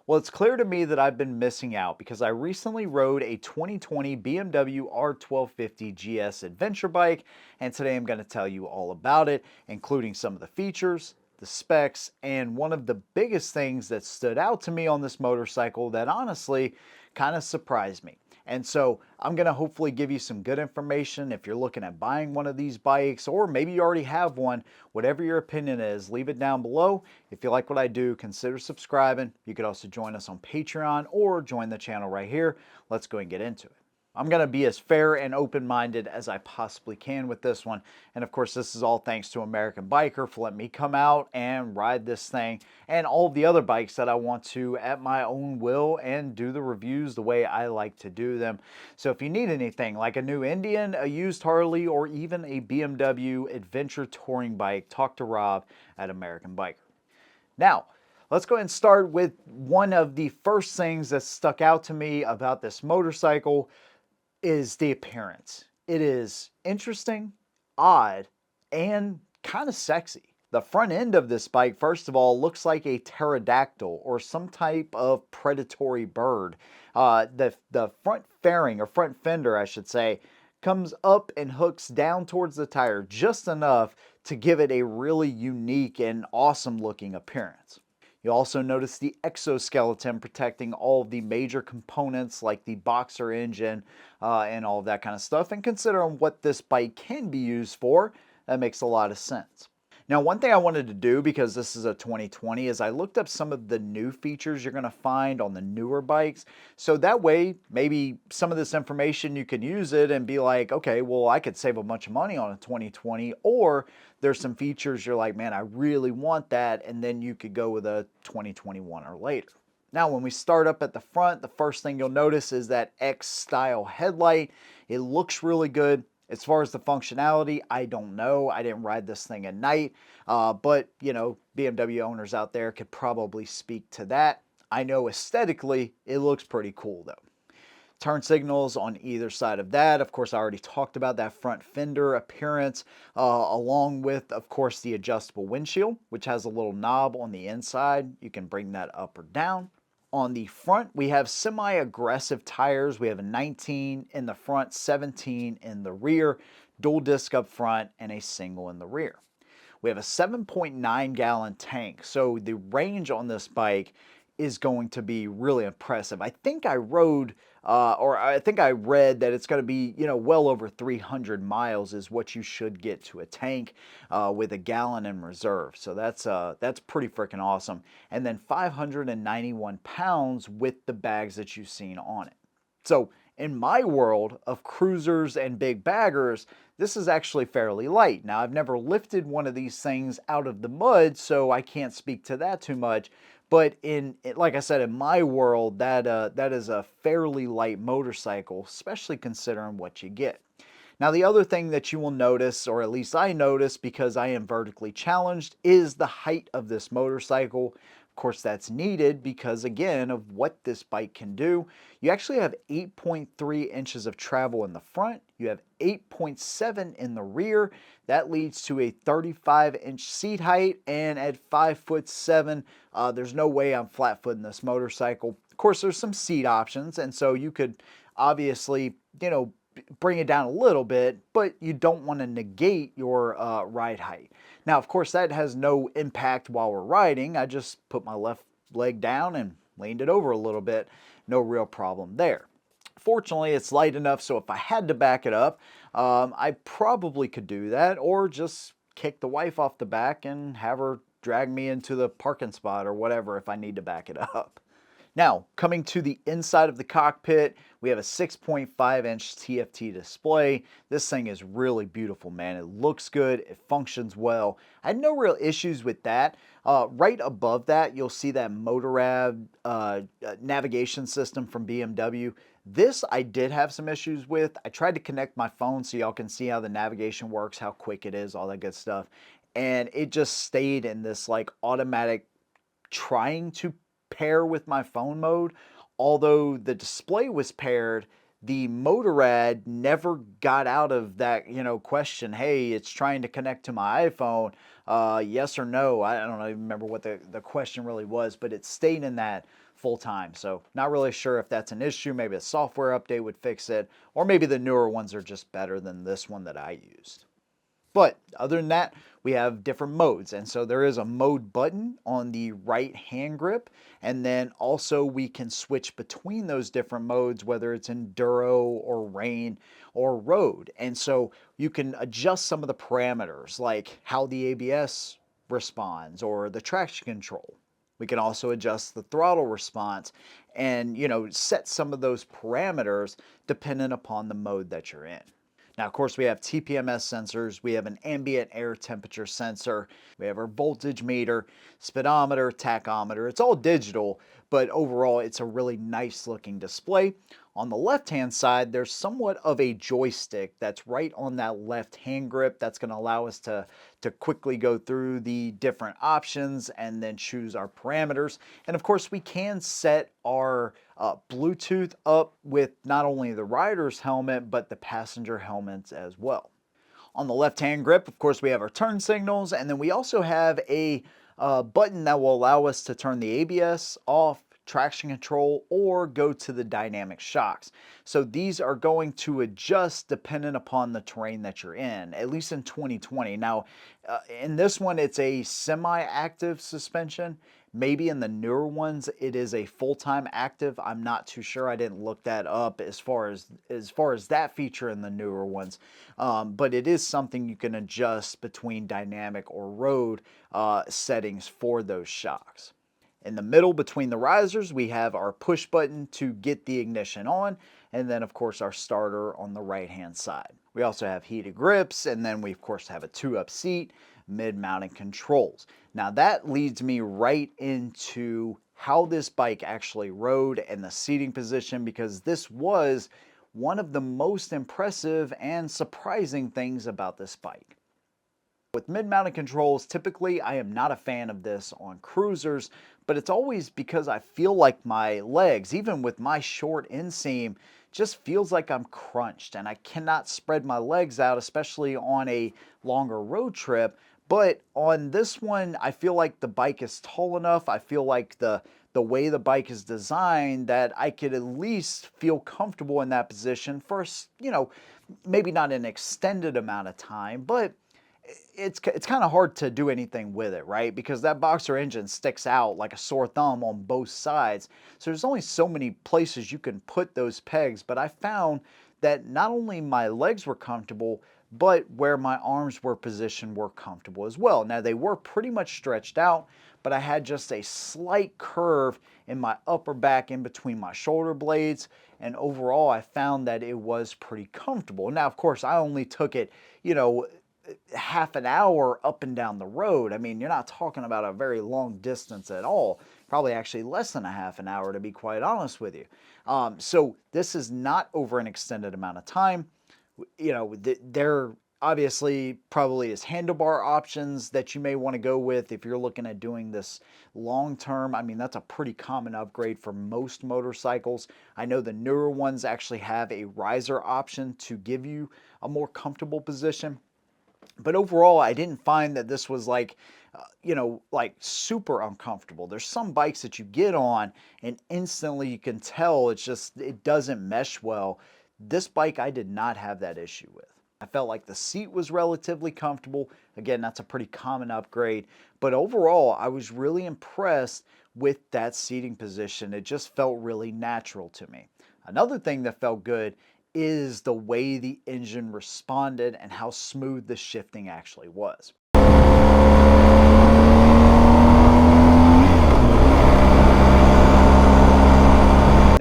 Well, it's clear to me that I've been missing out because I recently rode a 2020 BMW R1250 GS Adventure bike, and today I'm going to tell you all about it, including some of the features, the specs, and one of the biggest things that stood out to me on this motorcycle that honestly kind of surprised me. And so I'm going to hopefully give you some good information if you're looking at buying one of these bikes, or maybe you already have one. Whatever your opinion is, leave it down below. If you like what I do, consider subscribing. You could also join us on Patreon or join the channel right here. Let's go and get into it. I'm going to be as fair and open-minded as I possibly can with this one. And of course, this is all thanks to American Biker for letting me come out and ride this thing and all of the other bikes that I want to at my own will and do the reviews the way I like to do them. So if you need anything like a new Indian, a used Harley, or even a BMW Adventure touring bike, talk to Rob at American Biker. Now, let's go ahead and start with one of the first things that stuck out to me about this motorcycle is the appearance. It is interesting, odd, and kind of sexy. The front end of this bike, first of all, looks like a pterodactyl or some type of predatory bird. The front fairing, or front fender, I should say, comes up and hooks down towards the tire just enough to give it a really unique and awesome looking appearance. You'll also notice the exoskeleton protecting all of the major components like the boxer engine and all of that kind of stuff. And considering what this bike can be used for, that makes a lot of sense. Now, one thing I wanted to do, because this is a 2020, is I looked up some of the new features you're going to find on the newer bikes. So that way, maybe some of this information you can use it and be like, okay, well, I could save a bunch of money on a 2020, or there's some features you're like, man, I really want that, and then you could go with a 2021 or later. Now, when we start up at the front, the first thing you'll notice is that X-style headlight. It looks really good. As far as the functionality, I don't know. I didn't ride this thing at night, but you know, BMW owners out there could probably speak to that. I know aesthetically, it looks pretty cool though. Turn signals on either side of that. Of course, I already talked about that front fender appearance, along with, of course, the adjustable windshield, which has a little knob on the inside. You can bring that up or down. On the front, we have semi-aggressive tires. We have a 19 in the front, 17 in the rear, dual disc up front, and a single in the rear. We have a 7.9 gallon tank, so the range on this bike is going to be really impressive. I think I rode, or I think I read that it's going to be, you know, well over 300 miles is what you should get to a tank with a gallon in reserve. So that's pretty freaking awesome. And then 591 pounds with the bags that you've seen on it. So in my world of cruisers and big baggers, this is actually fairly light. Now, I've never lifted one of these things out of the mud, so I can't speak to that too much. But like I said, in my world, that is a fairly light motorcycle, especially considering what you get. Now, the other thing that you will notice, or at least I notice because I am vertically challenged, is the height of this motorcycle. Of course, that's needed because, again, of what this bike can do. You actually have 8.3 inches of travel in the front. You have 8.7 in the rear. That leads to a 35-inch seat height, and at 5'7", there's no way I'm flat-footing this motorcycle. Of course, there's some seat options, and so you could obviously, you know, bring it down a little bit, but you don't want to negate your ride height. Now, of course, that has no impact while we're riding. I just put my left leg down and leaned it over a little bit. No real problem there. Fortunately, it's light enough, so if I had to back it up, I probably could do that, or just kick the wife off the back and have her drag me into the parking spot or whatever if I need to back it up. Now, coming to the inside of the cockpit, we have a 6.5-inch TFT display. This thing is really beautiful, man. It looks good. It functions well. I had no real issues with that. Right above that, you'll see that Motorrad navigation system from BMW. This I did have some issues with. I tried to connect my phone so y'all can see how the navigation works, how quick it is, all that good stuff. And it just stayed in this like automatic trying to pair with my phone mode. Although the display was paired, the Motorrad never got out of that, you know, question, hey, it's trying to connect to my iPhone, yes or no. I don't even remember what the question really was, but it stayed in that full time. So not really sure if that's an issue. Maybe a software update would fix it, or maybe the newer ones are just better than this one that I used. But other than that, we have different modes. And so there is a mode button on the right hand grip. And then also we can switch between those different modes, whether it's enduro or rain or road. And so you can adjust some of the parameters, like how the ABS responds or the traction control. We can also adjust the throttle response and, set some of those parameters depending upon the mode that you're in. Now, of course, we have TPMS sensors, we have an ambient air temperature sensor, we have our voltage meter, speedometer, tachometer. It's all digital, but overall it's a really nice looking display. On the left-hand side, there's somewhat of a joystick that's right on that left hand grip. That's going to allow us to quickly go through the different options and then choose our parameters. And of course, we can set our Bluetooth up with not only the rider's helmet, but the passenger helmets as well. On the left-hand grip, of course, we have our turn signals, and then we also have a button that will allow us to turn the ABS off, traction control, or go to the dynamic shocks. So these are going to adjust dependent upon the terrain that you're in, at least in 2020. Now, in this one, it's a semi-active suspension. Maybe in the newer ones, it is a full-time active. I'm not too sure. I didn't look that up as far as that feature in the newer ones. But it is something you can adjust between dynamic or road settings for those shocks. In the middle between the risers, we have our push button to get the ignition on, and then of course our starter on the right hand side. We also have heated grips, and then we of course have a 2-up seat, mid-mounting controls. Now that leads me right into how this bike actually rode and the seating position, because this was one of the most impressive and surprising things about this bike. With mid-mounted controls, typically I am not a fan of this on cruisers, but it's always because I feel like my legs, even with my short inseam, just feels like I'm crunched and I cannot spread my legs out, especially on a longer road trip. But on this one, I feel like the bike is tall enough. I feel like the way the bike is designed that I could at least feel comfortable in that position for, maybe not an extended amount of time, but it's kind of hard to do anything with it, right? Because that boxer engine sticks out like a sore thumb on both sides. So there's only so many places you can put those pegs, but I found that not only my legs were comfortable, but where my arms were positioned were comfortable as well. Now they were pretty much stretched out, but I had just a slight curve in my upper back in between my shoulder blades, and overall I found that it was pretty comfortable. Now of course I only took it, half an hour up and down the road. I mean, you're not talking about a very long distance at all. Probably actually less than a half an hour, to be quite honest with you. So this is not over an extended amount of time. There obviously probably is handlebar options that you may want to go with if you're looking at doing this long term. I mean, that's a pretty common upgrade for most motorcycles. I know the newer ones actually have a riser option to give you a more comfortable position. But overall, I didn't find that this was like super uncomfortable. There's some bikes that you get on and instantly you can tell it doesn't mesh well. This bike, I did not have that issue with. I felt like the seat was relatively comfortable. Again, that's a pretty common upgrade. But overall, I was really impressed with that seating position. It just felt really natural to me. Another thing that felt good is the way the engine responded and how smooth the shifting actually was. Now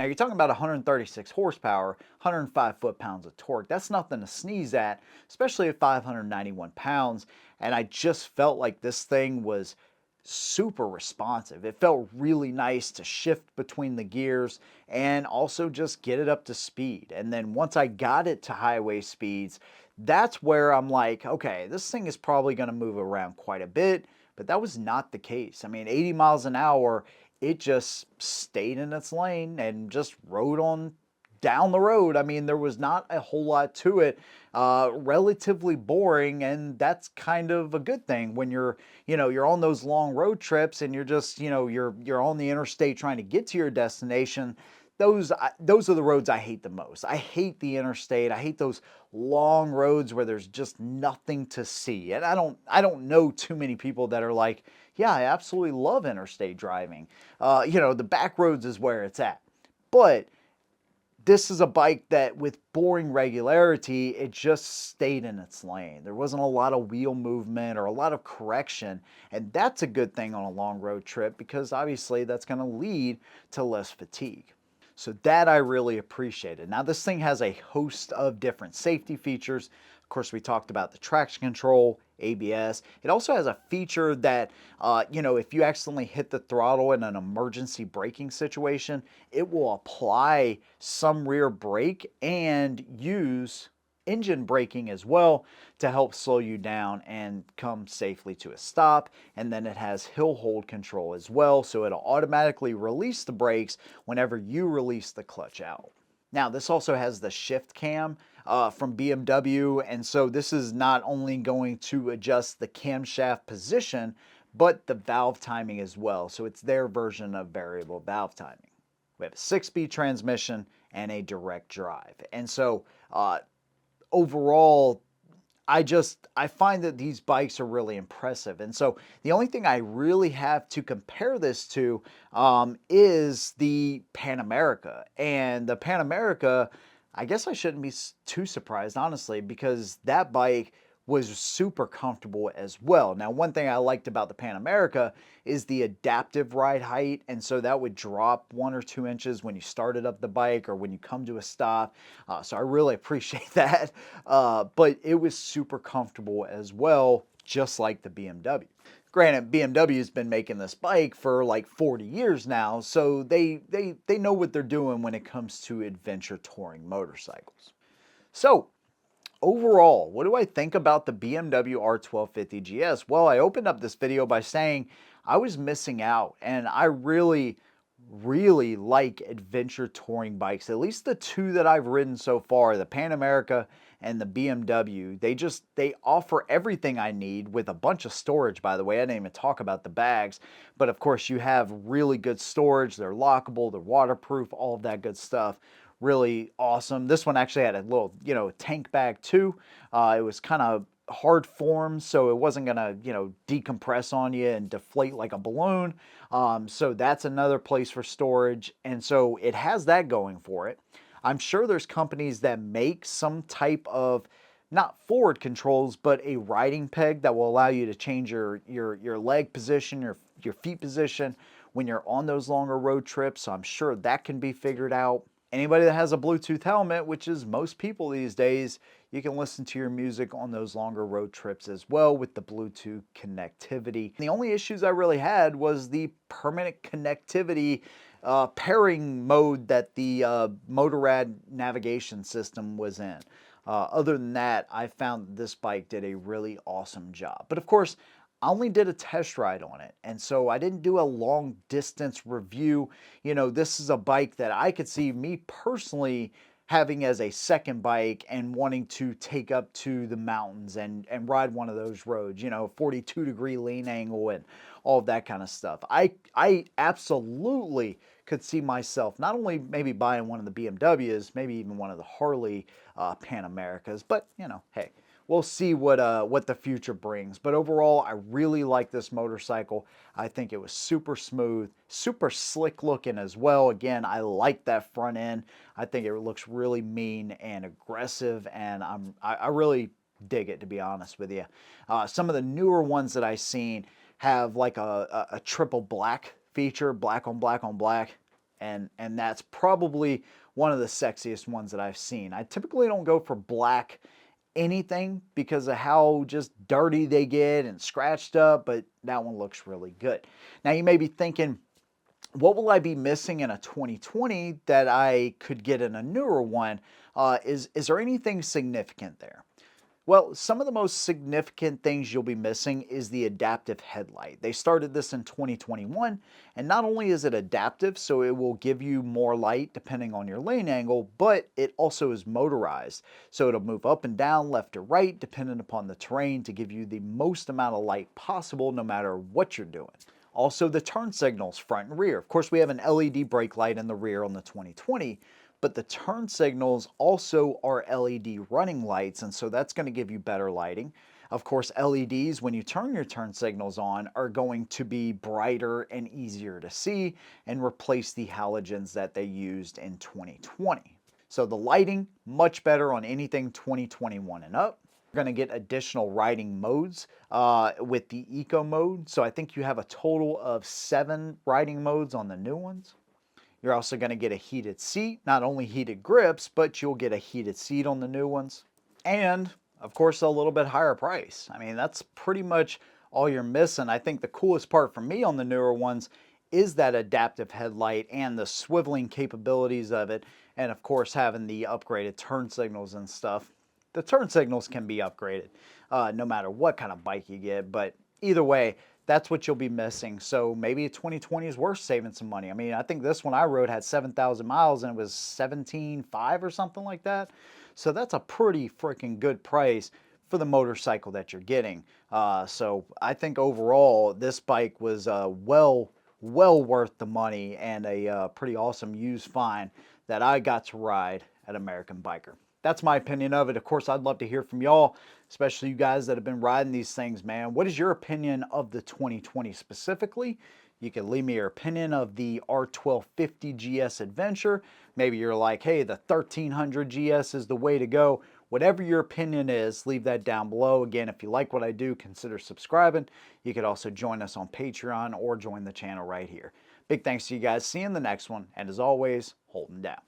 you're talking about 136 horsepower, 105 foot-pounds of torque. That's nothing to sneeze at, especially at 591 pounds. And I just felt like this thing was super responsive. It felt really nice to shift between the gears and also just get it up to speed. And then once I got it to highway speeds, that's where I'm like, okay, this thing is probably going to move around quite a bit, but that was not the case. I mean, 80 miles an hour, it just stayed in its lane and just rode on down the road, I mean, there was not a whole lot to it, relatively boring, and that's kind of a good thing when you're on those long road trips and you're just, you're on the interstate trying to get to your destination. Those are the roads I hate the most. I hate the interstate. I hate those long roads where there's just nothing to see. And I don't know too many people that are like, yeah, I absolutely love interstate driving. The back roads is where it's at. But this is a bike that with boring regularity, it just stayed in its lane. There wasn't a lot of wheel movement or a lot of correction. And that's a good thing on a long road trip because obviously that's going to lead to less fatigue. So that I really appreciated. Now this thing has a host of different safety features. Of course, we talked about the traction control, ABS. It also has a feature that, if you accidentally hit the throttle in an emergency braking situation, it will apply some rear brake and use engine braking as well to help slow you down and come safely to a stop. And then it has hill hold control as well, so it'll automatically release the brakes whenever you release the clutch out. Now this also has the shift cam from BMW, and so this is not only going to adjust the camshaft position but the valve timing as well. So it's their version of variable valve timing. We have a 6-speed transmission and a direct drive, and so overall, I find that these bikes are really impressive. And so the only thing I really have to compare this to is the Pan America. And the Pan America, I guess I shouldn't be too surprised, honestly, because that bike was super comfortable as well. Now, one thing I liked about the Pan America is the adaptive ride height, and so that would drop 1 or 2 inches when you started up the bike or when you come to a stop. So I really appreciate that. But it was super comfortable as well, just like the BMW. Granted, BMW has been making this bike for like 40 years now, so they know what they're doing when it comes to adventure touring motorcycles. So, overall, what do I think about the BMW R1250 GS? Well, I opened up this video by saying I was missing out, and I really like adventure touring bikes. At least the two that I've ridden so far, the Pan America and the BMW. They offer everything I need with a bunch of storage, by the way. I didn't even talk about the bags, but of course you have really good storage. They're lockable, they're waterproof, all of that good stuff. Really awesome. This one actually had a little, tank bag too. It was kind of hard formed, so it wasn't gonna, decompress on you and deflate like a balloon. So that's another place for storage, and so it has that going for it. I'm sure there's companies that make some type of, not forward controls, but a riding peg that will allow you to change your leg position, your feet position when you're on those longer road trips. So I'm sure that can be figured out. Anybody that has a Bluetooth helmet, which is most people these days, you can listen to your music on those longer road trips as well with the Bluetooth connectivity. The only issues I really had was the permanent connectivity pairing mode that the Motorrad navigation system was in. Other than that, I found this bike did a really awesome job. But of course, I only did a test ride on it, and so I didn't do a long distance review. This is a bike that I could see me personally having as a second bike and wanting to take up to the mountains and ride one of those roads, 42-degree lean angle and all of that kind of stuff. I absolutely could see myself not only maybe buying one of the BMWs, maybe even one of the Harley Pan Americas, but hey, we'll see what the future brings. But overall, I really like this motorcycle. I think it was super smooth, super slick looking as well. Again, I like that front end. I think it looks really mean and aggressive, and I really dig it, to be honest with you. Some of the newer ones that I've seen have like a triple black feature, black on black on black, and that's probably one of the sexiest ones that I've seen. I typically don't go for black anything because of how just dirty they get and scratched up, but that one looks really good. Now you may be thinking, what will I be missing in a 2020 that I could get in a newer one? Is there anything significant there? Well, some of the most significant things you'll be missing is the adaptive headlight. They started this in 2021, and not only is it adaptive, so it will give you more light depending on your lane angle, but it also is motorized. So it'll move up and down, left or right, depending upon the terrain to give you the most amount of light possible no matter what you're doing. Also, the turn signals, front and rear. Of course, we have an LED brake light in the rear on the 2020, but the turn signals also are LED running lights, and so that's going to give you better lighting. Of course, LEDs, when you turn your turn signals on, are going to be brighter and easier to see and replace the halogens that they used in 2020. So the lighting, much better on anything 2021 and up. You're going to get additional riding modes with the eco mode. So I think you have a total of 7 riding modes on the new ones. You're also going to get a heated seat, not only heated grips, but you'll get a heated seat on the new ones. And of course, a little bit higher price. I mean, that's pretty much all you're missing. I think the coolest part for me on the newer ones is that adaptive headlight and the swiveling capabilities of it. And of course, having the upgraded turn signals and stuff. The turn signals can be upgraded no matter what kind of bike you get, but either way, that's what you'll be missing. So maybe a 2020 is worth saving some money. I mean, I think this one I rode had 7,000 miles and it was 17,500 or something like that. So that's a pretty freaking good price for the motorcycle that you're getting. So I think overall this bike was well worth the money and a pretty awesome used find that I got to ride at American Biker. That's my opinion of it. Of course, I'd love to hear from y'all, especially you guys that have been riding these things, man. What is your opinion of the 2020 specifically? You can leave me your opinion of the R1250 GS Adventure. Maybe you're like, hey, the 1300 GS is the way to go. Whatever your opinion is, leave that down below. Again, if you like what I do, consider subscribing. You could also join us on Patreon or join the channel right here. Big thanks to you guys. See you in the next one. And as always, hold 'em down.